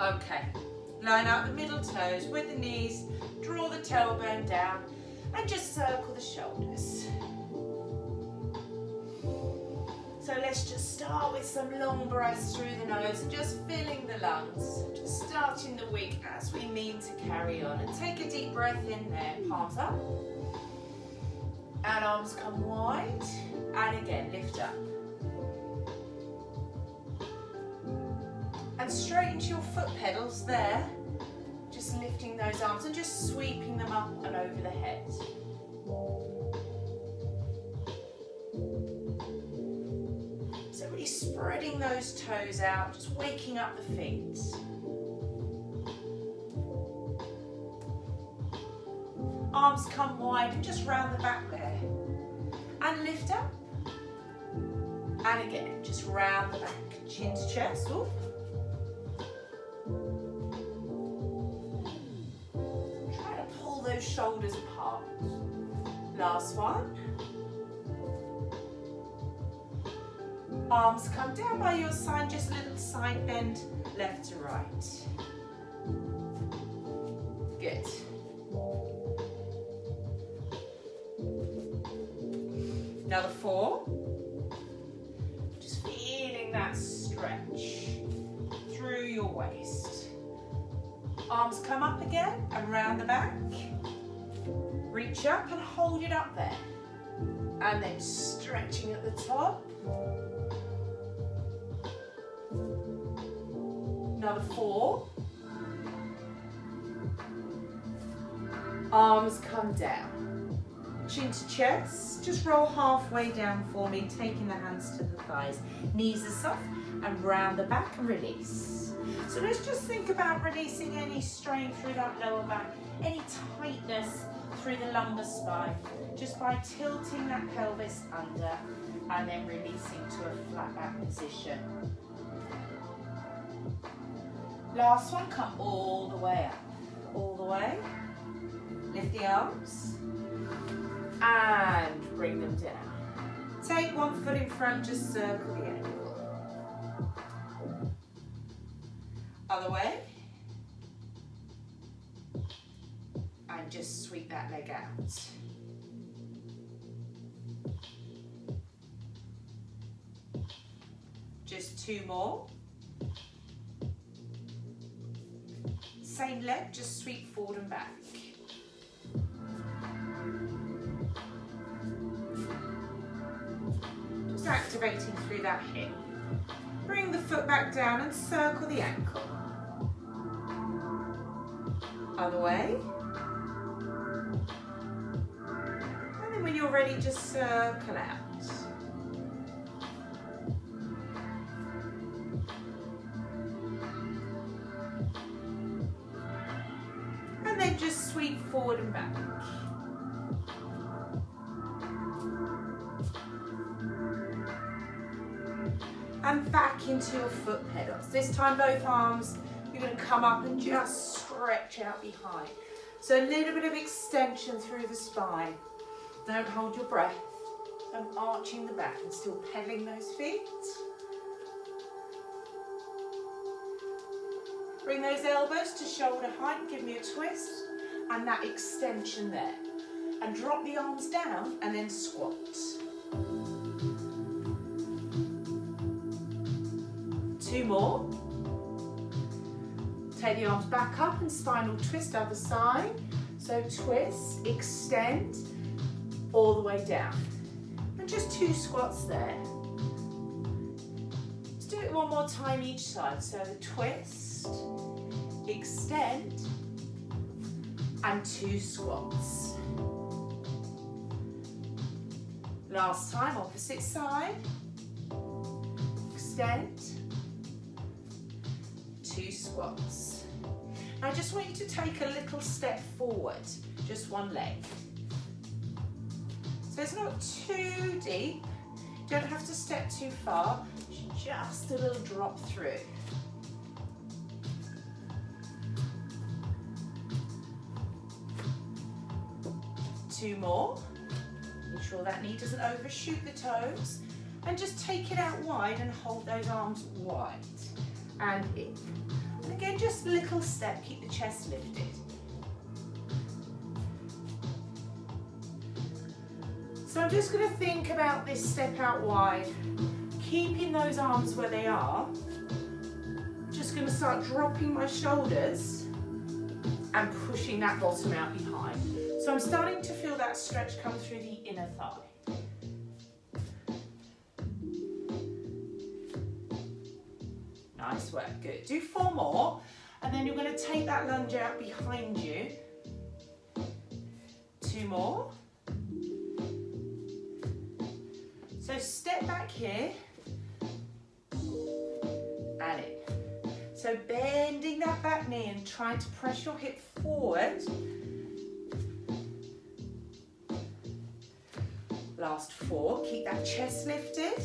Okay, line up the middle toes with the knees, draw the tailbone down and just circle the shoulders. So let's just start with some long breaths through the nose and just filling the lungs. Just starting the week as we mean to carry on. And take a deep breath in there, palms up. And arms come wide. And again, lift up. And straighten to your foot pedals there. Just lifting those arms and just sweeping them up and over the head. So really spreading those toes out, just waking up the feet. Arms come wide and just round the back there. And lift up. And again, just round the back. Chin to chest. Ooh. Try to pull those shoulders apart. Last one. Arms come down by your side, just a little side bend, left to right. Good. Another 4. Just feeling that stretch through your waist. Arms come up again and round the back. Reach up and hold it up there. And then stretching at the top. Another 4. Arms come down. Chin to chest. Just roll halfway down for me, taking the hands to the thighs. Knees are soft and round the back and release. So let's just think about releasing any strain through that lower back, any tightness through the lumbar spine, just by tilting that pelvis under and then releasing to a flat back position. Last one, come all the way up, all the way. Lift the arms and bring them down. Take one foot in front, just circle the ankle. Other way. And just sweep that leg out. Just 2 more. Same leg, just sweep forward and back. Just activating through that hip. Bring the foot back down and circle the ankle. Other way. And then when you're ready, just circle out. And then just sweep forward and back. And back into your foot pedals. This time both arms, you're going to come up and just stretch out behind. So a little bit of extension through the spine. Don't hold your breath. I'm arching the back and still pedaling those feet. Bring those elbows to shoulder height, give me a twist, and that extension there. And drop the arms down and then squat. Two more. Take the arms back up and spinal twist other side. So twist, extend, all the way down. And just 2 squats there. Let's do it one more time each side. So the twist, extend, and 2 squats. Last time, opposite side. Extend, 2 squats. Now I just want you to take a little step forward, just one leg. So it's not too deep, you don't have to step too far, just a little drop through. Two more. Make sure that knee doesn't overshoot the toes. And just take it out wide and hold those arms wide. and in. And again, just a little step, keep the chest lifted. So I'm just going to think about this step out wide, keeping those arms where they are. Just going to start dropping my shoulders and pushing that bottom out behind. So I'm starting to feel that stretch come through the inner thigh. Nice work, good. Do 4 more, and then you're going to take that lunge out behind you. 2 more. So step back here, and in. So bending that back knee and trying to press your hip forward. Last 4, keep that chest lifted.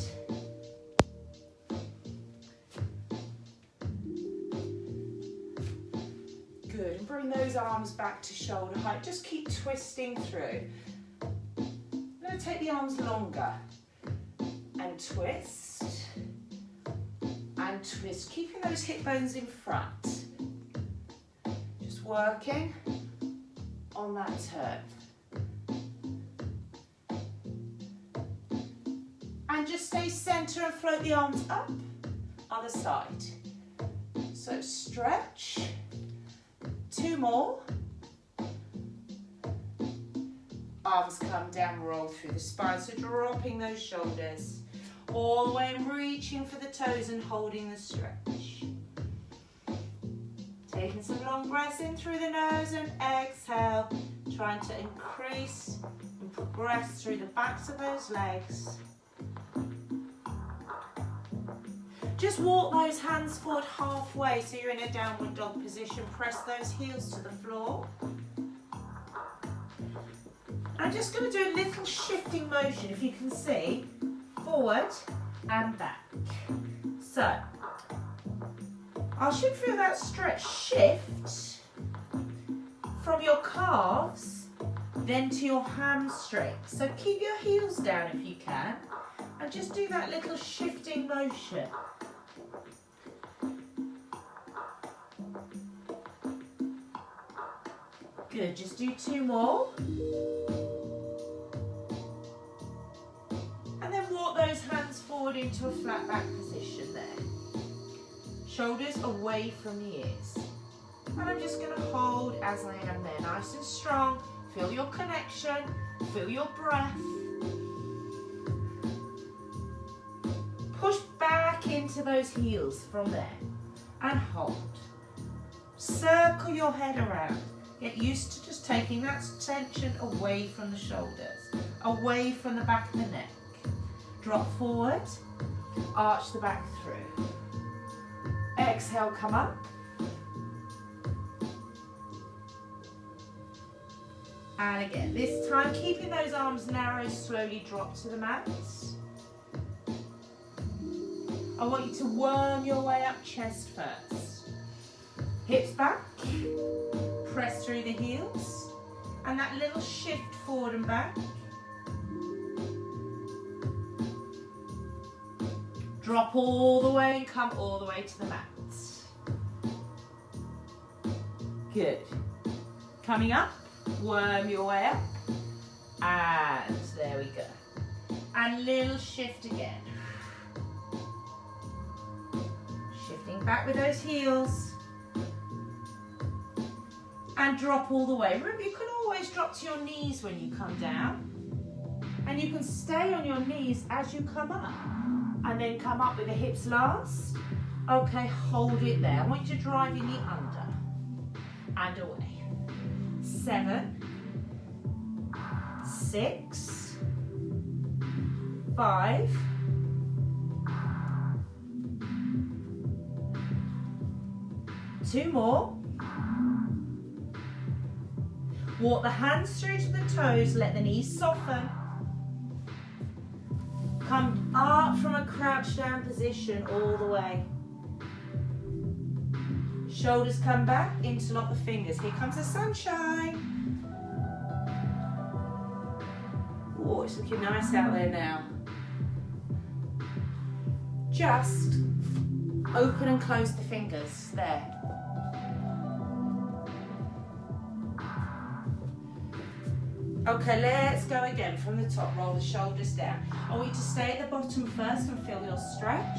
Good, and bring those arms back to shoulder height. Just keep twisting through. I'm going to take the arms longer and twist. And twist, keeping those hip bones in front. Just working on that turn. And just stay center and float the arms up, other side. So stretch, 2 more. Arms come down, roll through the spine, so dropping those shoulders. All the way reaching for the toes and holding the stretch. Taking some long breaths in through the nose and exhale. Trying to increase and progress through the backs of those legs. Just walk those hands forward halfway so you're in a downward dog position. Press those heels to the floor. I'm just going to do a little shifting motion, if you can see. Forward and back. So, I should feel that stretch shift from your calves then to your hamstrings. So keep your heels down if you can and just do that little shifting motion. Good, just do 2 more. Walk those hands forward into a flat back position there. Shoulders away from the ears. And I'm just going to hold as I am there, nice and strong. Feel your connection, feel your breath. Push back into those heels from there and hold. Circle your head around. Get used to just taking that tension away from the shoulders, away from the back of the neck. Drop forward, arch the back through. Exhale, come up. And again, this time keeping those arms narrow, slowly drop to the mat. I want you to worm your way up chest first. Hips back, press through the heels, and that little shift forward and back. Drop all the way and come all the way to the mat. Good. Coming up, worm your way up. And there we go. And little shift again. Shifting back with those heels. And drop all the way. Remember, you can always drop to your knees when you come down. And you can stay on your knees as you come up. And then come up with the hips last. Okay, hold it there. I want you to drive your knee under and away. 7, 6, 5, 2 more. Walk the hands through to the toes, let the knees soften. Come up from a crouch down position all the way. Shoulders come back, interlock the fingers. Here comes the sunshine. Oh, it's looking nice out there now. Just Open and close the fingers, there. Okay, let's go again from the top, roll the shoulders down. I want you to stay at the bottom first and feel your stretch,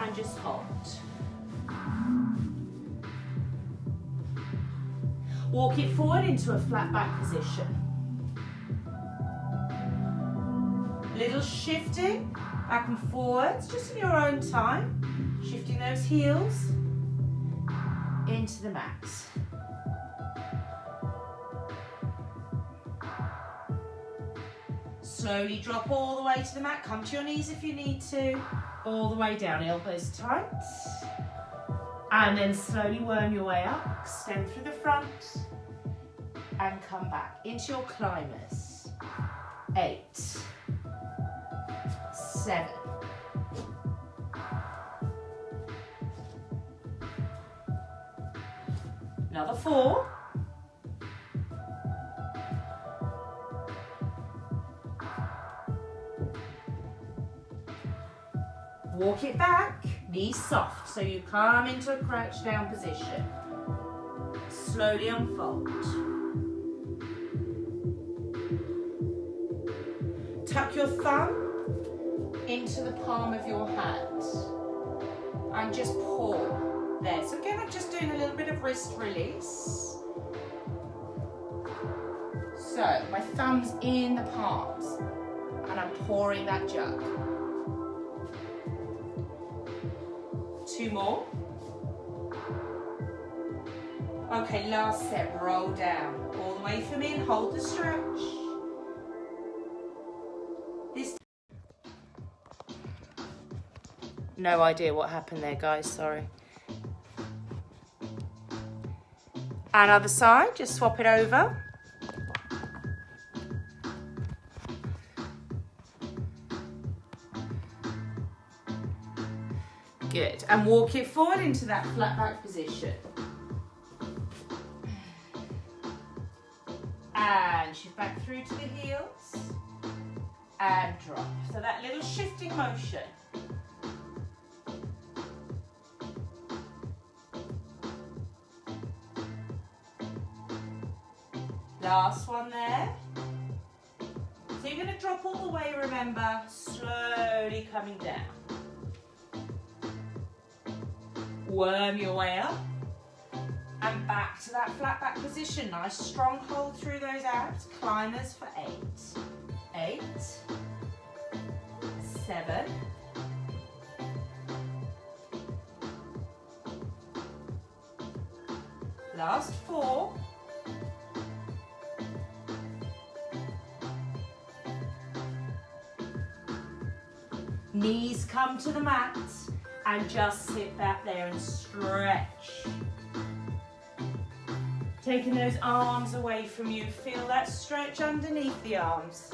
and just hold. Walk it forward into a flat back position. Little shifting, back and forwards, just in your own time. Shifting those heels into the mat. Slowly drop all the way to the mat. Come to your knees if you need to. All the way down, elbows tight. And then slowly worm your way up. Extend through the front. And come back into your climbers. 8, 7. Another 4. Walk it back, knees soft, so you come into a crouch down position. Slowly unfold. Tuck your thumb into the palm of your hand and just pull there. So again, I'm just doing a little bit of wrist release. So my thumb's in the palms and I'm pouring that jug. 2 more. Okay, last set, roll down. All the way for me and hold the stretch. No idea what happened there, guys, sorry. And other side, just swap it over. Good, and walk it forward into that flat back position. And shift back through to the heels. And drop. So that little shifting motion. Last one there. So you're going to drop all the way, remember, slowly coming down. Worm your way up and back to that flat back position. Nice strong hold through those abs. Climbers for 8. 8, 7, 4. Knees come to the mat. And just sit back there and stretch. Taking those arms away from you. Feel that stretch underneath the arms.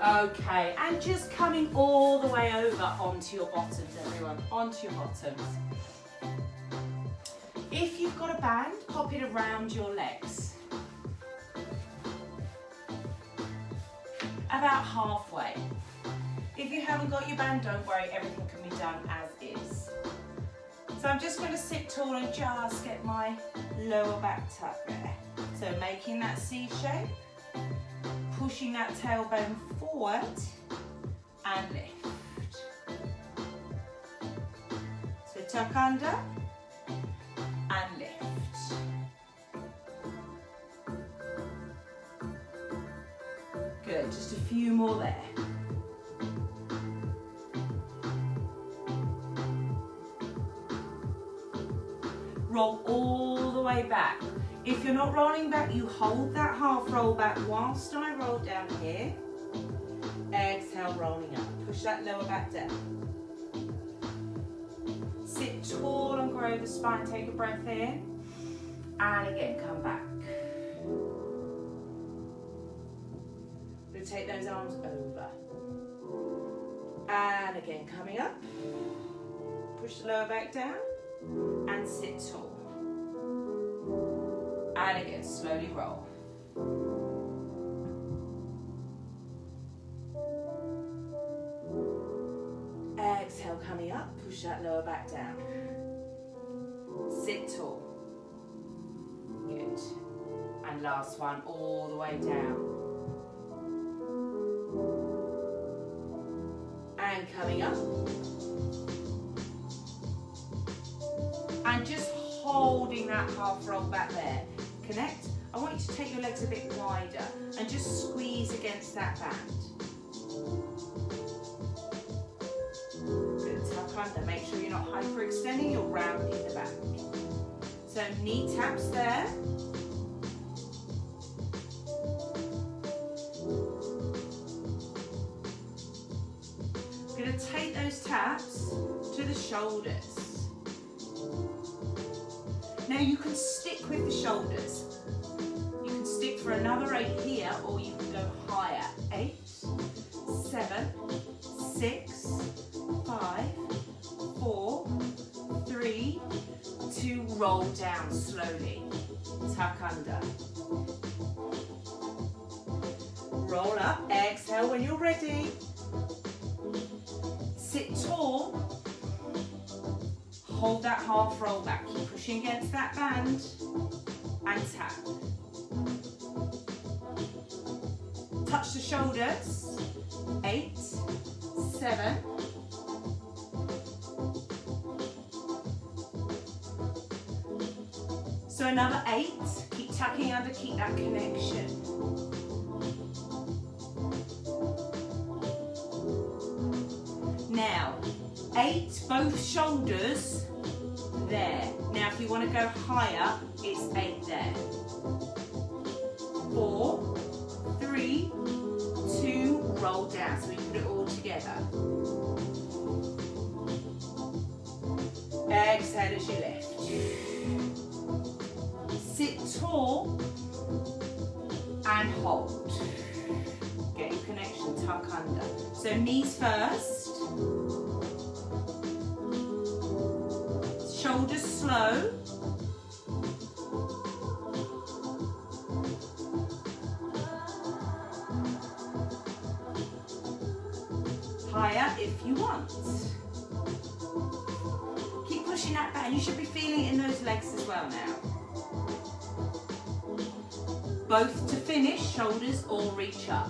Okay, and just coming all the way over onto your bottoms, everyone. Onto your bottoms. If you've got a band, pop it around your legs. About halfway. If you haven't got your band, don't worry, everything can be done as is. So I'm just going to sit tall and just get my lower back tucked there. So making that C shape, pushing that tailbone forward and lift. So tuck under. And lift. Good, just a few more there. Roll all the way back. If you're not rolling back, you hold that half roll back whilst I roll down here. Exhale, rolling up. Push that lower back down. Sit tall and grow the spine. Take a breath in. And again, come back. We'll take those arms over. And again, coming up. Push the lower back down. And sit tall. And again, slowly roll. Exhale, coming up, push that lower back down. Sit tall. Good. And last one, all the way down. And coming up. And just holding that half roll back there. Connect. I want you to take your legs a bit wider and just squeeze against that band. Good, tuck under. Make sure you're not hyperextending, you're rounding the back. So knee taps there. I'm going to take those taps to the shoulders. Now you can stick with the shoulders. You can stick for another 8 here, or you can go higher. 8, 7, 6, 5, 4, 3, 2, roll down slowly. Tuck under. Roll up, exhale when you're ready. Sit tall. Hold that half roll back. Keep pushing against that band. And tap. Touch the shoulders. 8, 7. So another 8. Keep tucking under, keep that connection. Now, 8, both shoulders there. Now if you want to go higher, it's 8 there. 4, 3, 2, roll down. So we put it all together. Exhale as you lift. Sit tall and hold. Get your connection, tuck under. So knees first. Shoulders slow. Higher if you want. Keep pushing that back. You should be feeling it in those legs as well now. Both to finish, shoulders all reach up.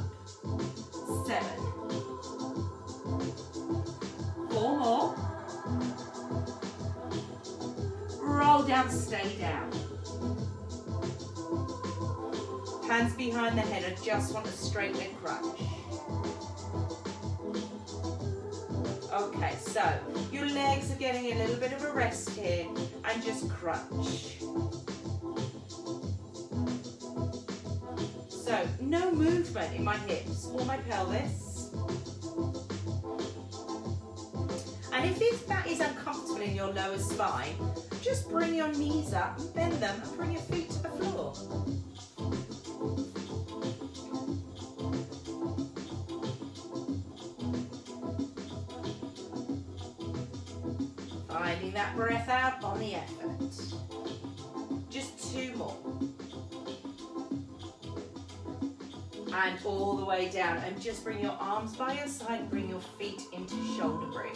7. 4 more. Roll down, stay down. Hands behind the head. I just want a straight leg crunch. Okay, so your legs are getting a little bit of a rest here and just crunch. So no movement in my hips or my pelvis. And if that is uncomfortable in your lower spine, just bring your knees up and bend them and bring your feet to the floor. Finding that breath out on the effort. Just 2 more. And all the way down. And just bring your arms by your side and bring your feet into shoulder bridge.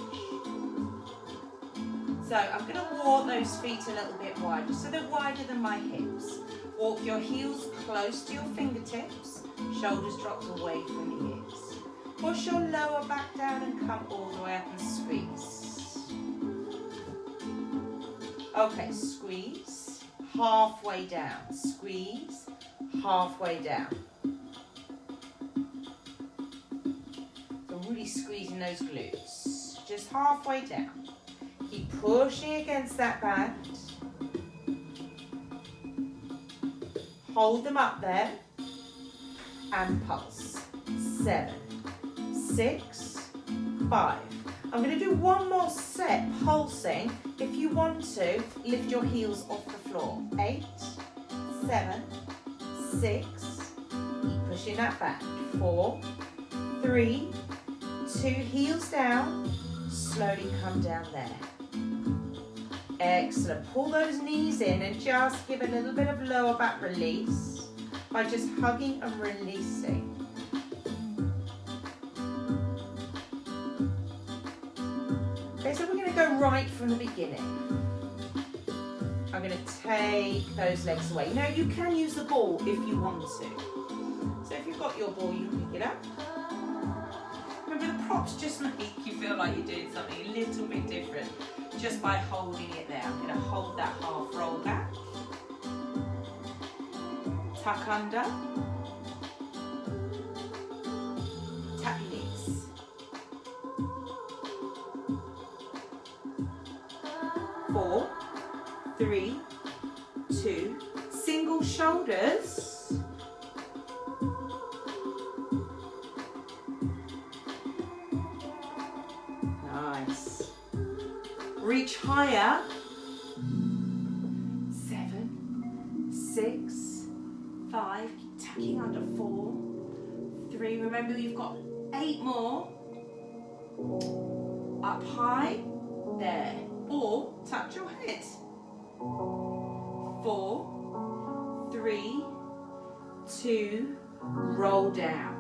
So I'm going to walk those feet a little bit wider, so they're wider than my hips. Walk your heels close to your fingertips, shoulders dropped away from the ears. Push your lower back down and come all the way up and squeeze. Okay, squeeze, halfway down, squeeze, halfway down. So really squeezing those glutes, just halfway down. Keep pushing against that band. Hold them up there. And pulse. 7, 6, 5. I'm going to do one more set pulsing. If you want to, lift your heels off the floor. 8, 7, 6. Pushing that back. 4, 3, 2. Heels down. Slowly come down there. Excellent. Pull those knees in and just give a little bit of lower back release by just hugging and releasing. Okay, so we're going to go right from the beginning. I'm going to take those legs away. Now you can use the ball if you want to. So if you've got your ball, you can pick it up. Remember, the props just make you feel like you're doing something a little bit different just by holding it there. I'm going to hold that half roll back. Tuck under. Tap your knees. 4, 3, 2, single shoulders. Nice. Reach higher. 7, 6, 5, keep tacking under 4, 3, remember you've got 8 more. Up high, there, or touch your head. 4, 3, 2, roll down.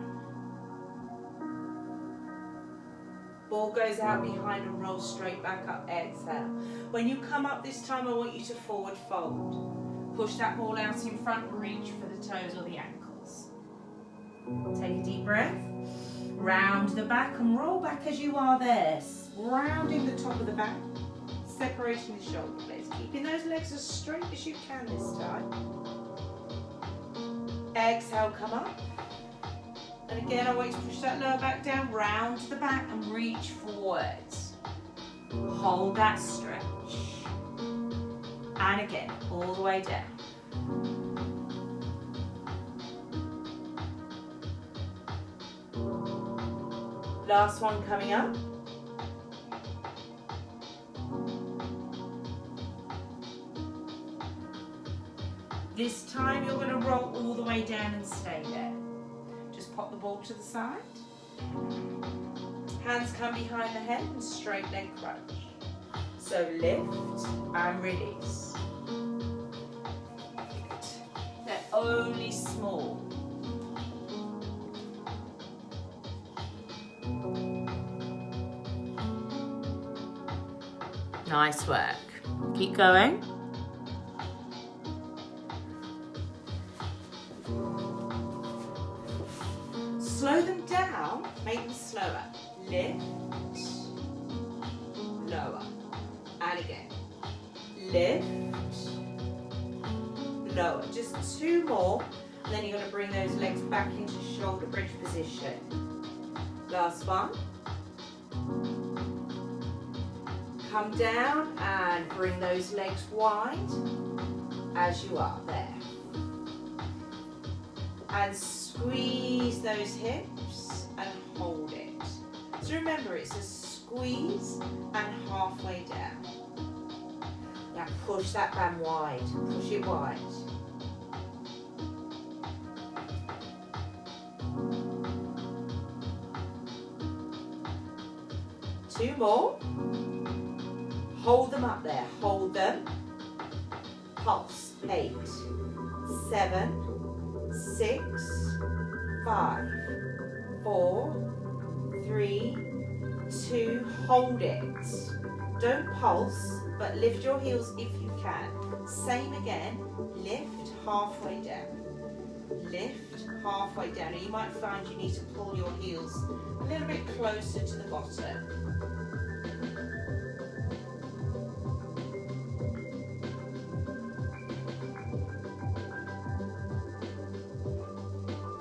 Ball goes out behind and rolls straight back up, exhale. When you come up this time, I want you to forward fold. Push that ball out in front and reach for the toes or the ankles. Take a deep breath. Round the back and roll back as you are there. Rounding the top of the back, separating the shoulder blades. Keeping those legs as straight as you can this time. Exhale, come up. And again, I want you to push that lower back down, round the back and reach forwards. Hold that stretch. And again, all the way down. Last one coming up. This time you're going to roll all the way down and stay there. Just pop the ball to the side. Hands come behind the head and straight leg crunch. So lift and release. They're only small. Nice work. Keep going. Slow them down, make them slower. Lift, lower, and again. Lift, lower. Just 2 more, and then you're going to bring those legs back into shoulder bridge position. Last one. Come down and bring those legs wide as you are there. And squeeze those hips and hold it. So remember, it's a squeeze and halfway down. Now push that band wide, push it wide. Two more. Hold them up there, hold them. Pulse, 8, 7, 6, 5, 4, 3, 2, hold it. Don't pulse, but lift your heels if you can. Same again, lift halfway down. Lift halfway down. And you might find you need to pull your heels a little bit closer to the bottom.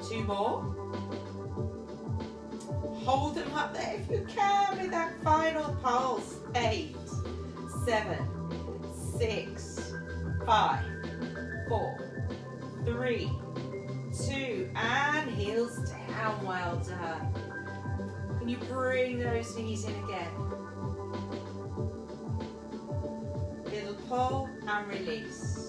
Two more. Hold them up there if you can with that final pulse. 8, 7, 6, 5, 4, 3, 2, and heels down. Well done. Can you bring those knees in again? Little pull and release.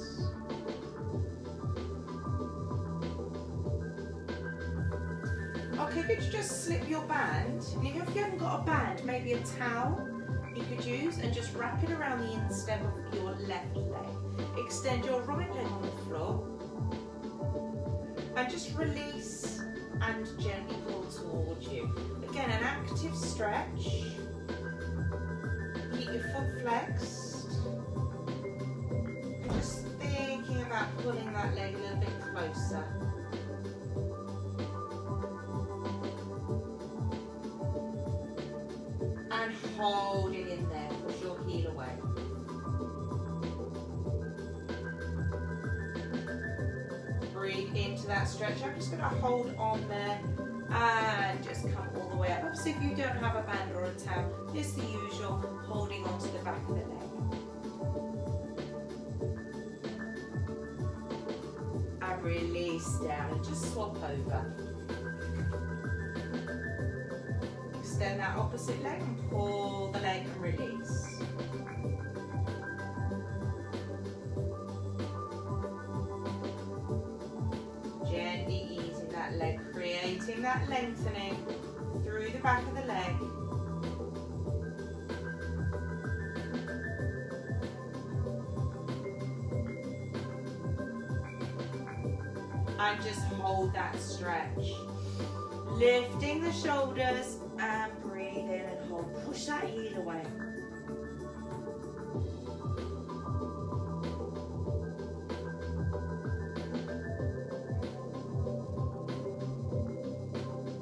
Okay, could you just slip your band? And if you haven't got a band, maybe a towel, you could use, and just wrap it around the instep of your left leg. Extend your right leg on the floor and just release and gently pull towards you. Again, an active stretch. Keep your foot flexed. And just thinking about pulling that leg a little bit closer. And hold it in there, push your heel away. Breathe into that stretch. I'm just going to hold on there and just come all the way up. Obviously, if you don't have a band or a towel, it's the usual, holding onto the back of the leg. And release down and just swap over. Extend that opposite leg and pull the leg and release. Gently easing that leg, creating that lengthening through the back of the leg. And just hold that stretch. Lifting the shoulders and breathe in and hold. Push that heel away.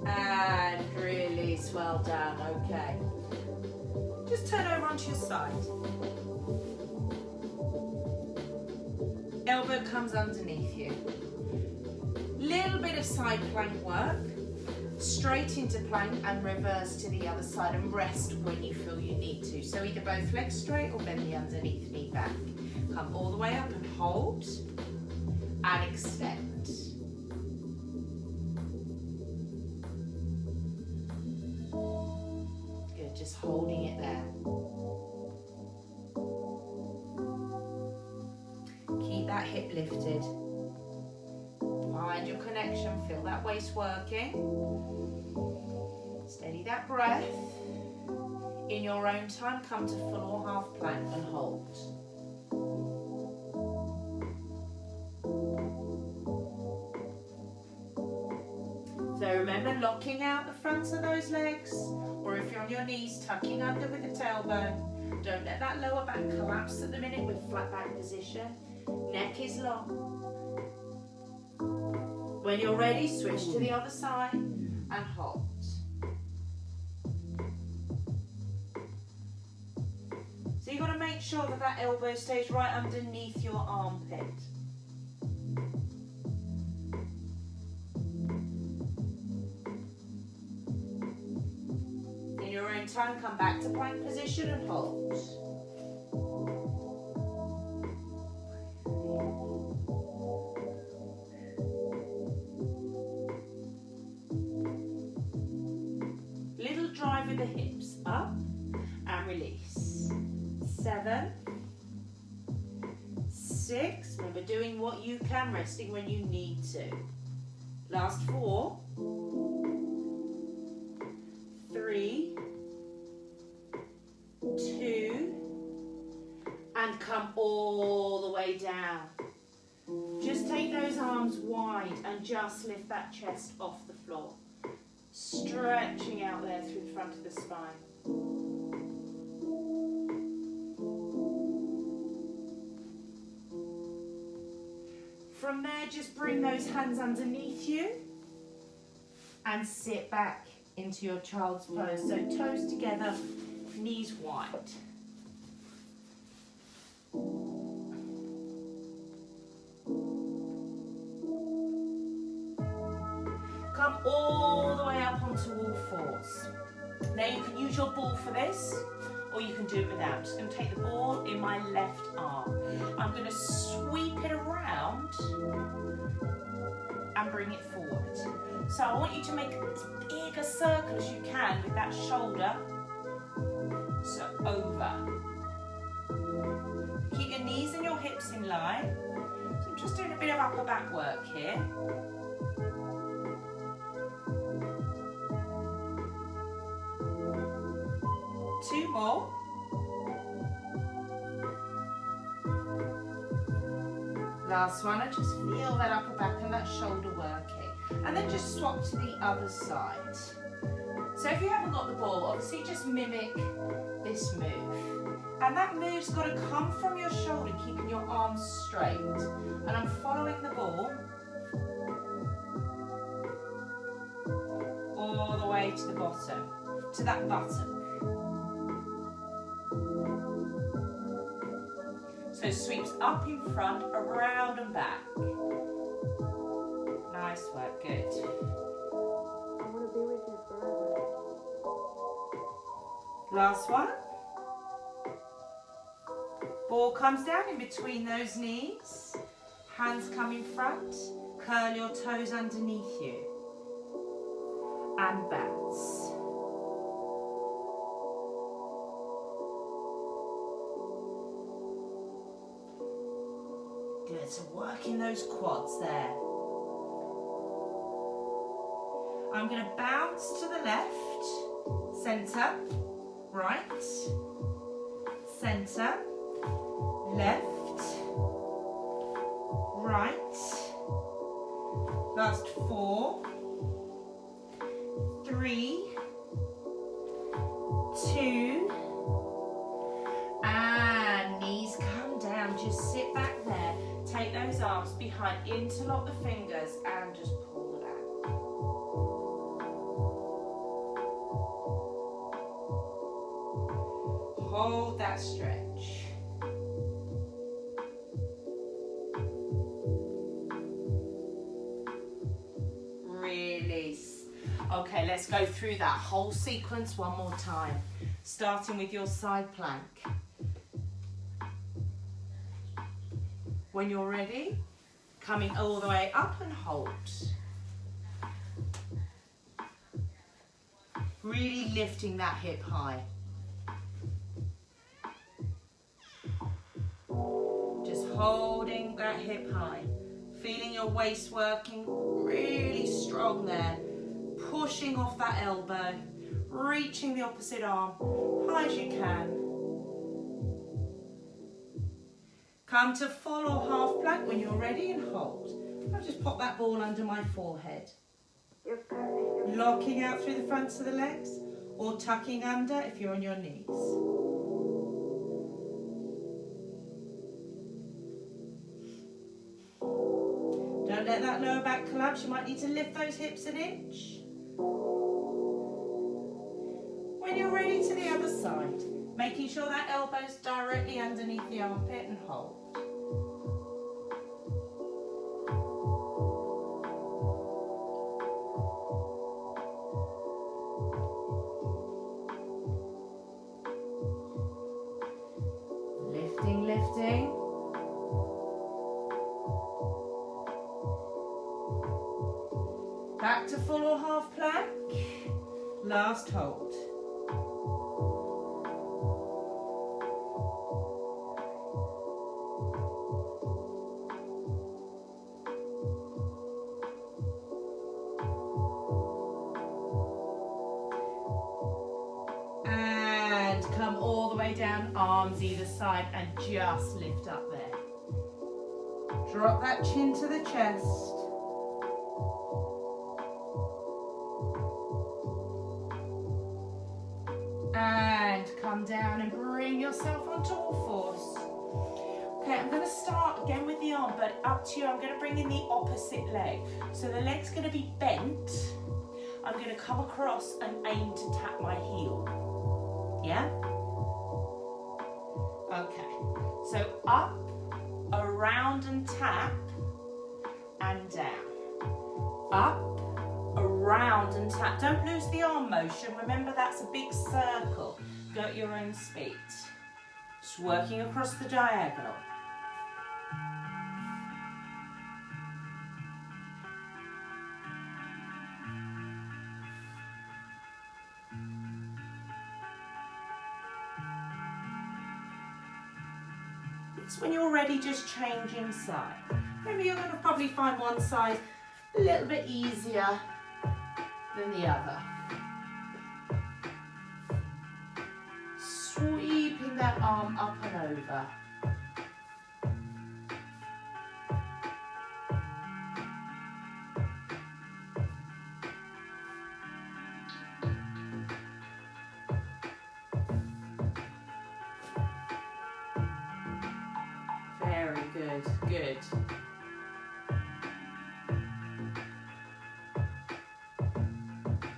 And release, well done, okay. Just turn over onto your side. Elbow comes underneath you. Little bit of side plank work. Straight into plank and reverse to the other side and rest when you feel you need to. So either both legs straight or bend the underneath knee back. Come all the way up and hold and extend. Good, just holding it there. Keep that hip lifted. Find your connection, feel that waist working. Steady that breath. In your own time, come to full or half plank and hold. So remember, locking out the fronts of those legs, or if you're on your knees, tucking under with the tailbone. Don't let that lower back collapse at the minute with flat back position. Neck is long. When you're ready, switch to the other side and hold. So you've got to make sure that that elbow stays right underneath your armpit. In your own time, come back to plank position and hold. Drive with the hips up and release. 7, 6, remember doing what you can, resting when you need to. Last 4, 3, 2, and come all the way down. Just take those arms wide and just lift that chest off the floor. Stretching out there through the front of the spine. From there, just bring those hands underneath you and sit back into your child's pose. So toes together, knees wide. Come all the way up onto all fours. Now you can use your ball for this, or you can do it without. I'm just going to take the ball in my left arm. I'm going to sweep it around and bring it forward. So I want you to make as big a circle as you can with that shoulder. So over. Keep your knees and your hips in line. So I'm just doing a bit of upper back work here. Two more. Last one, and just feel that upper back and that shoulder working. And then just swap to the other side. So if you haven't got the ball, obviously just mimic this move. And that move's got to come from your shoulder, keeping your arms straight. And I'm following the ball all the way to the bottom, to that button. So sweeps up in front, around and back. Nice work, good. I want to be with you forever. Last one. Ball comes down in between those knees. Hands come in front. Curl your toes underneath you. And bounce. Good, so working those quads there. I'm going to bounce to the left, centre, right, centre, left, right. Last 4, 3, 2, and knees come down. Just sit back there. Take those arms behind, interlock the fingers and just pull back. Hold that stretch. Release. Okay, let's go through that whole sequence one more time, starting with your side plank. When you're ready, coming all the way up and hold. Really lifting that hip high. Just holding that hip high. Feeling your waist working really strong there. Pushing off that elbow. Reaching the opposite arm high as you can. Come to full or half plank when you're ready and hold. I'll just pop that ball under my forehead. Locking out through the fronts of the legs or tucking under if you're on your knees. Don't let that lower back collapse. You might need to lift those hips an inch. When you're ready to the other side, making sure that elbow's directly underneath the armpit and hold. Lifting, lifting. Back to full or half plank. Last hold. Come all the way down, arms either side, and just lift up there. Drop that chin to the chest. And come down and bring yourself onto all fours. Okay, I'm going to start again with the arm, but up to you. I'm going to bring in the opposite leg. So the leg's going to be bent. I'm going to come across and aim to tap my heel. Yeah? Okay, so up, around and tap, and down. Up, around and tap. Don't lose the arm motion. Remember, that's a big circle. Go at your own speed. Just working across the diagonal. When you're ready, just changing side. Maybe you're going to probably find one side a little bit easier than the other. Sweeping that arm up and over. good, good.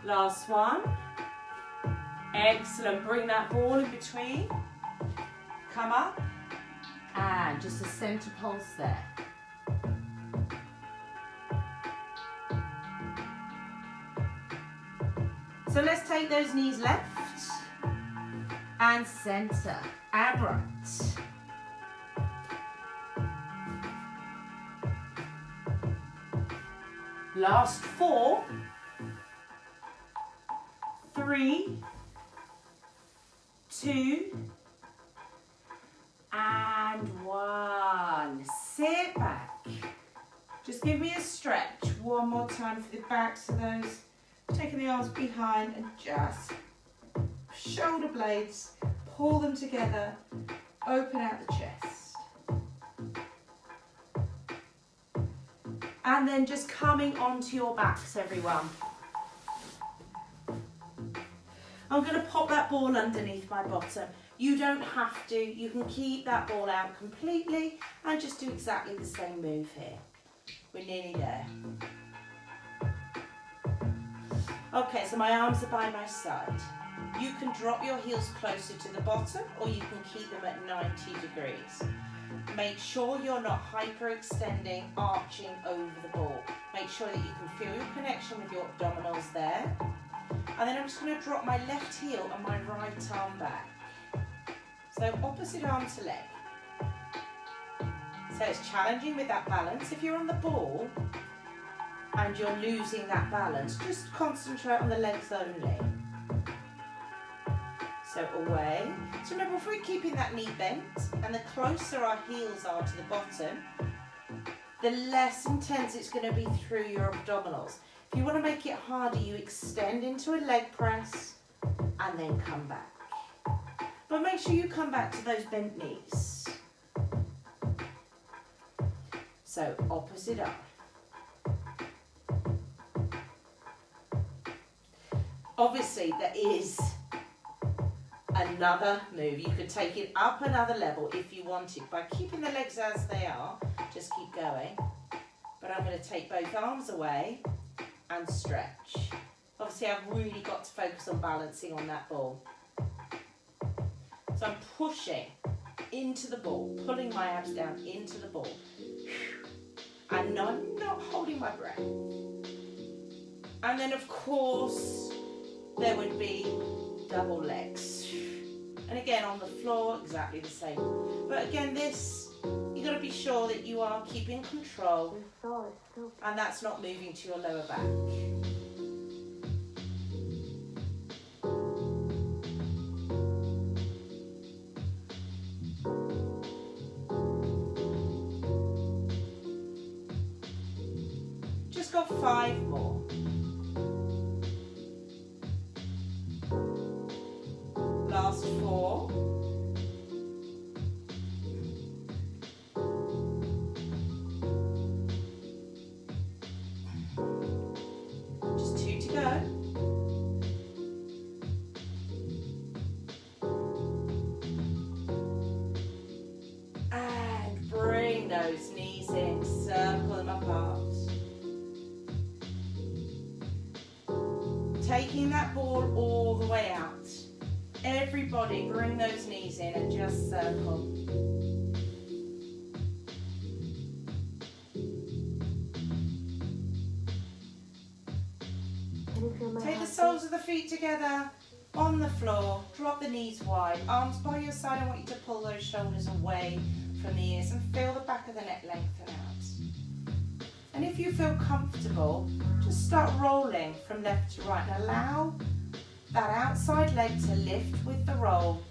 Last one. Excellent. Bring that ball in between. Come up. And just a center pulse there. So let's take those knees left and center and right. Last 4, 3, 2, and 1. Sit back. Just give me a stretch. One more time for the backs of those. Taking the arms behind and just shoulder blades, pull them together, open out the chest. And then just coming onto your backs, everyone. I'm going to pop that ball underneath my bottom. You don't have to, you can keep that ball out completely and just do exactly the same move here. We're nearly there. Okay, so my arms are by my side. You can drop your heels closer to the bottom or you can keep them at 90 degrees. Make sure you're not hyperextending, arching over the ball. Make sure that you can feel your connection with your abdominals there. And then I'm just going to drop my left heel and my right arm back. So opposite arm to leg. So it's challenging with that balance. If you're on the ball and you're losing that balance, just concentrate on the legs only. So away. So remember, if we're keeping that knee bent and the closer our heels are to the bottom, the less intense it's going to be through your abdominals. If you want to make it harder, you extend into a leg press and then come back. But make sure you come back to those bent knees. So opposite arm. Obviously, there is another move. You could take it up another level if you wanted by keeping the legs as they are. Just keep going. But I'm going to take both arms away and stretch. Obviously, I've really got to focus on balancing on that ball. So I'm pushing into the ball, pulling my abs down into the ball. And no, I'm not holding my breath. And then, of course, there would be double legs. And again, on the floor, exactly the same. But again, this, you've got to be sure that you are keeping control. And that's not moving to your lower back. Just got 5 more. Last 4. Just 2 to go. And bring those knees in, circle them apart. Taking that ball all the way out. Everybody bring those knees in and just circle. Take the soles of the feet together on the floor. Drop the knees wide. Arms by your side. I want you to pull those shoulders away from the ears and feel the back of the neck lengthen out. And if you feel comfortable, just start rolling from left to right and allow that outside leg to lift with the roll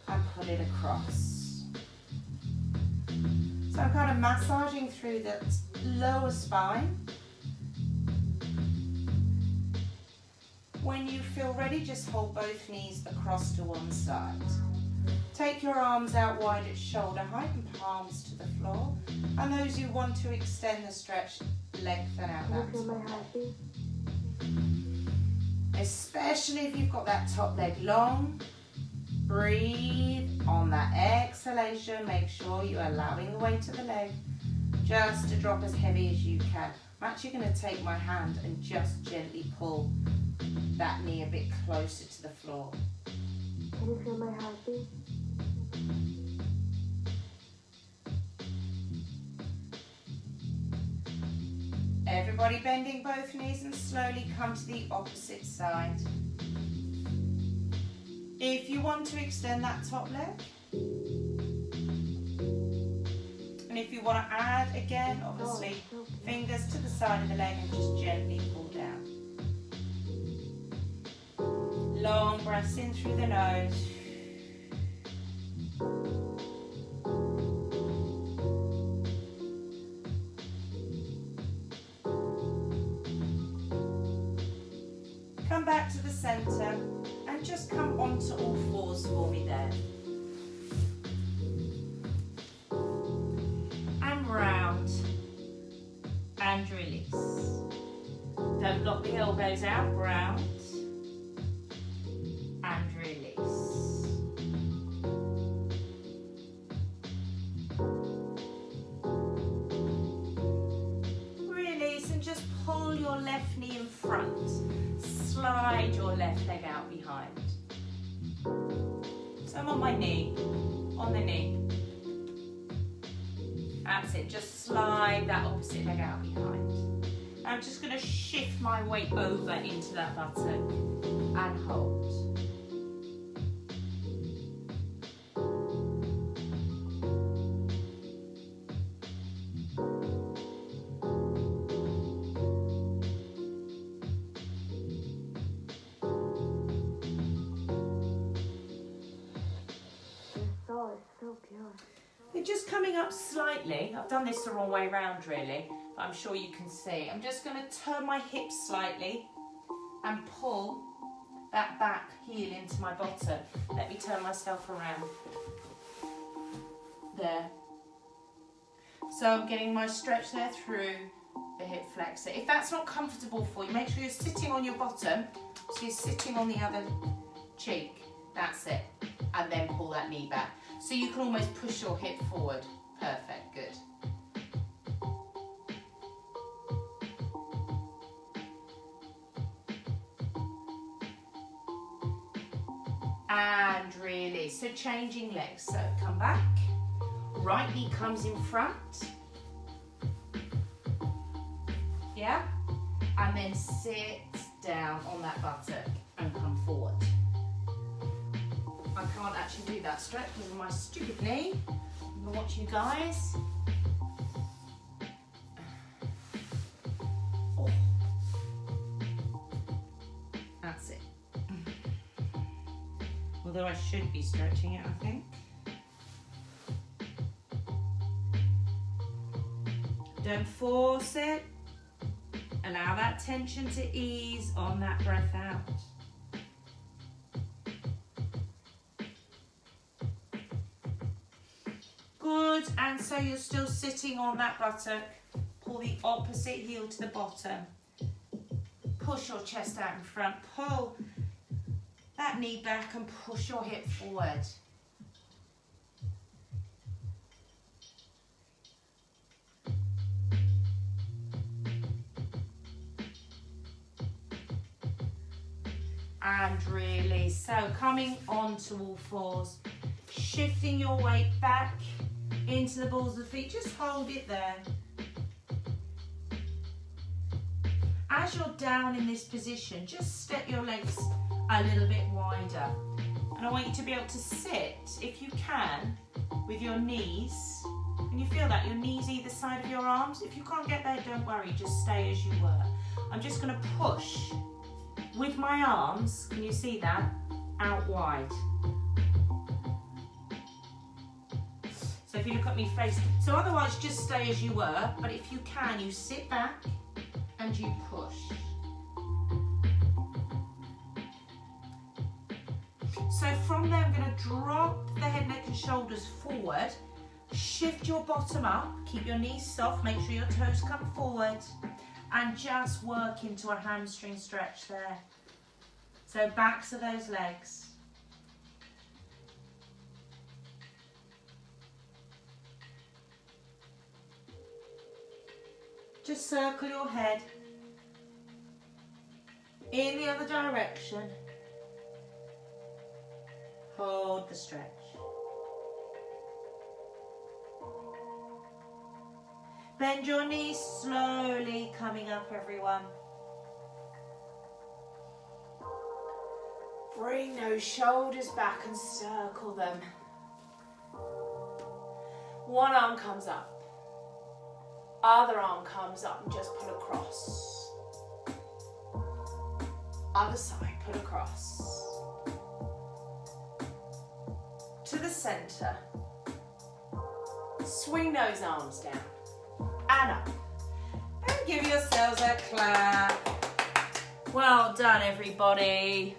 and pull it across. So I'm kind of massaging through the lower spine. When you feel ready, just hold both knees across to one side. Take your arms out wide at shoulder height and palms to the floor. And those who want to extend the stretch, lengthen out that. Especially if you've got that top leg long. Breathe on that exhalation. Make sure you're allowing the weight of the leg just to drop as heavy as you can. I'm actually going to take my hand and just gently pull that knee a bit closer to the floor. Can you feel my heartbeat? Everybody bending both knees and slowly come to the opposite side. If you want to extend that top leg, and if you want to add again, obviously, fingers to the side of the leg and just gently pull down. Long breaths in through the nose. Come back to the center and just come onto all fours for me there. And round and release. Don't lock the elbows out, round and release. Release and just pull your left knee in front. Slide your left leg out behind. So I'm on my knee, on the knee. That's it, just slide that opposite leg out behind. I'm just going to shift my weight over into that buttock and hold. We're just coming up slightly. I've done this the wrong way around really, but I'm sure you can see. I'm just going to turn my hips slightly and pull that back heel into my bottom. Let me turn myself around. There. So I'm getting my stretch there through the hip flexor. If that's not comfortable for you, make sure you're sitting on your bottom, so you're sitting on the other cheek. That's it. And then pull that knee back. So you can almost push your hip forward. Perfect, good. And release. So changing legs. So come back. Right knee comes in front. Yeah? And then sit down on that buttock and come forward. I can't actually do that stretch because of my stupid knee. I'm going to watch you guys. Oh. That's it. Although I should be stretching it, I think. Don't force it. Allow that tension to ease on that breath out. Good, and so you're still sitting on that buttock. Pull the opposite heel to the bottom. Push your chest out in front. Pull that knee back and push your hip forward. And release. So coming onto all fours, shifting your weight back into the balls of the feet. Just hold it there. As you're down in this position, just step your legs a little bit wider. And I want you to be able to sit, if you can, with your knees. And you feel that, your knees either side of your arms. If you can't get there, don't worry, just stay as you were. I'm just going to push with my arms, can you see that? Out wide. So if you look at me face, so otherwise just stay as you were, but if you can, you sit back and you push. So from there, I'm going to drop the head, neck and shoulders forward, shift your bottom up, keep your knees soft, make sure your toes come forward, and just work into a hamstring stretch there. So backs of those legs. Just circle your head in the other direction. Hold the stretch. Bend your knees slowly, coming up, everyone. Bring those shoulders back and circle them. One arm comes up. Other arm comes up and just pull across. Other side, pull across. To the center. Swing those arms down and up. And give yourselves a clap. Well done, everybody.